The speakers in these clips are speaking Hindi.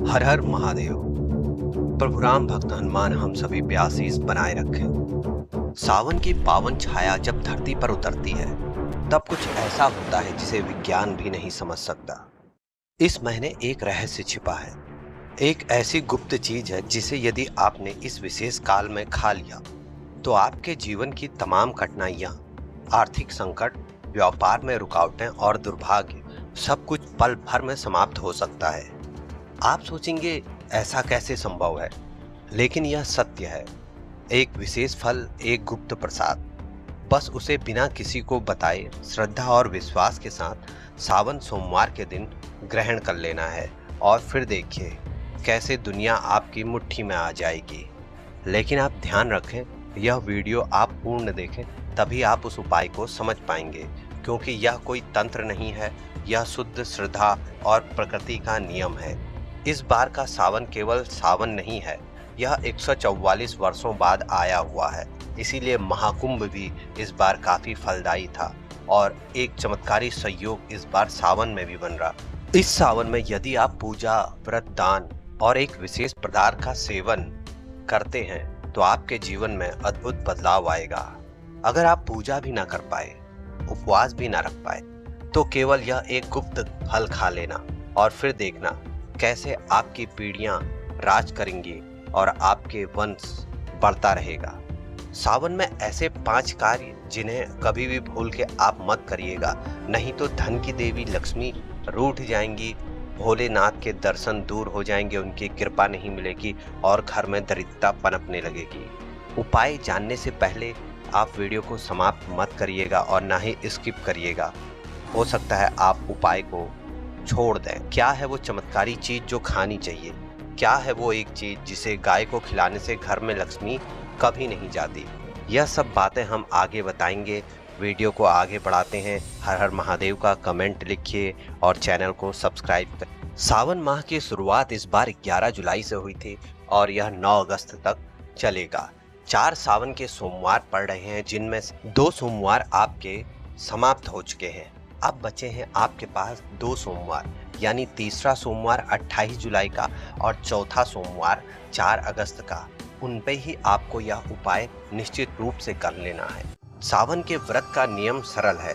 हर हर महादेव। प्रभु राम भक्त हनुमान हम सभी पे आशीष बनाए रखें। सावन की पावन छाया जब धरती पर उतरती है तब कुछ ऐसा होता है जिसे विज्ञान भी नहीं समझ सकता। इस महीने एक रहस्य छिपा है, एक ऐसी गुप्त चीज है जिसे यदि आपने इस विशेष काल में खा लिया तो आपके जीवन की तमाम कठिनाइयां, आर्थिक संकट, व्यापार में रुकावटें और दुर्भाग्य सब कुछ पल भर में समाप्त हो सकता है। आप सोचेंगे ऐसा कैसे संभव है, लेकिन यह सत्य है। एक विशेष फल, एक गुप्त प्रसाद, बस उसे बिना किसी को बताए श्रद्धा और विश्वास के साथ सावन सोमवार के दिन ग्रहण कर लेना है और फिर देखिए कैसे दुनिया आपकी मुट्ठी में आ जाएगी। लेकिन आप ध्यान रखें, यह वीडियो आप पूर्ण देखें, तभी आप उस उपाय को समझ पाएंगे, क्योंकि यह कोई तंत्र नहीं है, यह शुद्ध श्रद्धा और प्रकृति का नियम है। इस बार का सावन केवल सावन नहीं है, यह 144 वर्षों बाद आया हुआ है, इसीलिए महाकुंभ भी इस बार काफी फलदायी था और एक चमत्कारी संयोग इस बार सावन में भी बन रहा। इस सावन में यदि आप पूजा, व्रत, दान और एक विशेष पदार्थ का सेवन करते हैं तो आपके जीवन में अद्भुत बदलाव आएगा। अगर आप पूजा भी ना कर पाए, उपवास भी ना रख पाए, तो केवल यह एक गुप्त फल खा लेना और फिर देखना कैसे आपकी पीढ़ियां राज करेंगी और आपके वंश बढ़ता रहेगा। सावन में ऐसे 5 कार्य जिन्हें कभी भी भूल के आप मत करिएगा, नहीं तो धन की देवी लक्ष्मी रूठ जाएंगी, भोलेनाथ के दर्शन दूर हो जाएंगे, उनकी कृपा नहीं मिलेगी और घर में दरिद्रता पनपने लगेगी। उपाय जानने से पहले आप वीडियो को समाप्त मत करिएगा और ना ही स्किप करिएगा, हो सकता है आप उपाय को छोड़ दें। क्या है वो चमत्कारी चीज जो खानी चाहिए? क्या है वो एक चीज जिसे गाय को खिलाने से घर में लक्ष्मी कभी नहीं जाती? यह सब बातें हम आगे बताएंगे। वीडियो को आगे बढ़ाते हैं। हर हर महादेव का कमेंट लिखिए और चैनल को सब्सक्राइब करें। सावन माह की शुरुआत इस बार 11 जुलाई से हुई थी और यह 9 अगस्त तक चलेगा। 4 सावन के सोमवार पड़ रहे हैं, जिनमें 2 सोमवार आपके समाप्त हो चुके हैं। अब बचे हैं आपके पास 2 सोमवार, यानी तीसरा सोमवार 28 जुलाई का और चौथा सोमवार 4 अगस्त का। उन पे ही आपको यह उपाय निश्चित रूप से कर लेना है। सावन के व्रत का नियम सरल है,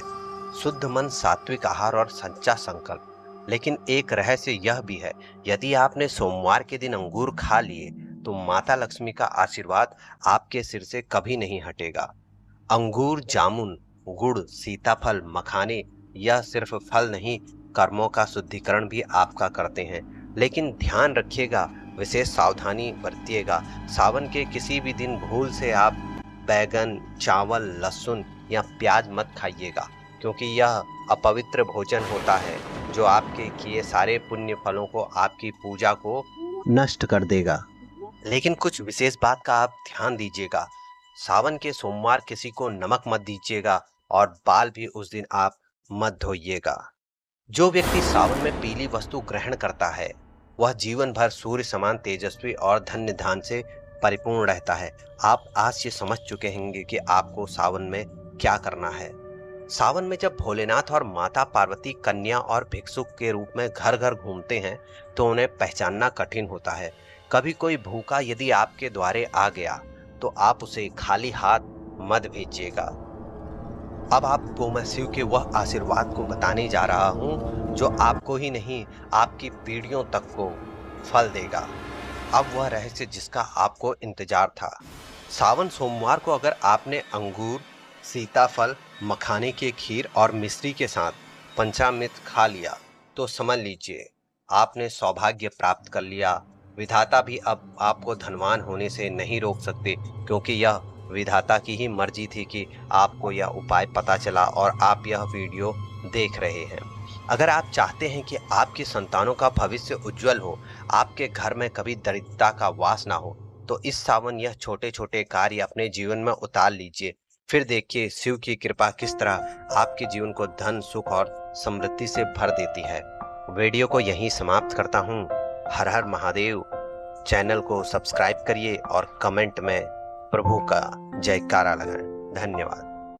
शुद्ध मन, सात्विक आहार और सच्चा संकल्प। लेकिन एक रहस्य यह भी है, यदि आपने सोमवार के दिन अंगूर खा लिए तो माता लक्ष्मी का आशीर्वाद आपके सिर से कभी नहीं हटेगा। अंगूर, जामुन, गुड़, सीताफल, मखाने, यह सिर्फ फल नहीं, कर्मों का शुद्धिकरण भी आपका करते हैं। लेकिन ध्यान रखिएगा, विशेष सावधानी बरतिएगा। सावन के किसी भी दिन भूल से आप बैगन, चावल, लहसुन या प्याज मत खाइएगा, क्योंकि यह अपवित्र भोजन होता है जो आपके किए सारे पुण्य फलों को, आपकी पूजा को नष्ट कर देगा। लेकिन कुछ विशेष बात का आप ध्यान दीजिएगा। सावन के सोमवार किसी को नमक मत दीजिएगा और बाल भी उस दिन आप मत धोइएगा। जो व्यक्ति सावन में पीली वस्तु ग्रहण करता है वह जीवन भर सूर्य समान तेजस्वी और धन्य धान से परिपूर्ण रहता है। आप आज से समझ चुके होंगे कि आपको सावन में क्या करना है। सावन में जब भोलेनाथ और माता पार्वती कन्या और भिक्षुक के रूप में घर घर घूमते हैं तो उन्हें पहचानना कठिन होता है। कभी कोई भूखा यदि आपके द्वारे आ गया तो आप उसे खाली हाथ मत भेजिएगा। अब आपको मैं शिव के वह आशीर्वाद को बताने जा रहा हूँ जो आपको ही नहीं, आपकी पीढ़ियों तक को फल देगा। अब वह रहस्य जिसका आपको इंतजार था। सावन सोमवार को अगर आपने अंगूर, सीताफल, मखाने की खीर और मिश्री के साथ पंचामृत खा लिया तो समझ लीजिए आपने सौभाग्य प्राप्त कर लिया। विधाता भी अब आपको धनवान होने से नहीं रोक सकते, क्योंकि यह विधाता की ही मर्जी थी कि आपको यह उपाय पता चला और आप यह वीडियो देख रहे हैं। अगर आप चाहते हैं कि आपकी संतानों का भविष्य उज्जवल हो, आपके घर में कभी दरिद्रता का वास ना हो, तो इस सावन यह छोटे छोटे कार्य अपने जीवन में उतार लीजिए। फिर देखिए शिव की कृपा किस तरह आपके जीवन को धन, सुख और समृद्धि से भर देती है। वीडियो को यहीं समाप्त करता हूँ। हर हर महादेव। चैनल को सब्सक्राइब करिए और कमेंट में प्रभु का जयकारा लगाएं। धन्यवाद।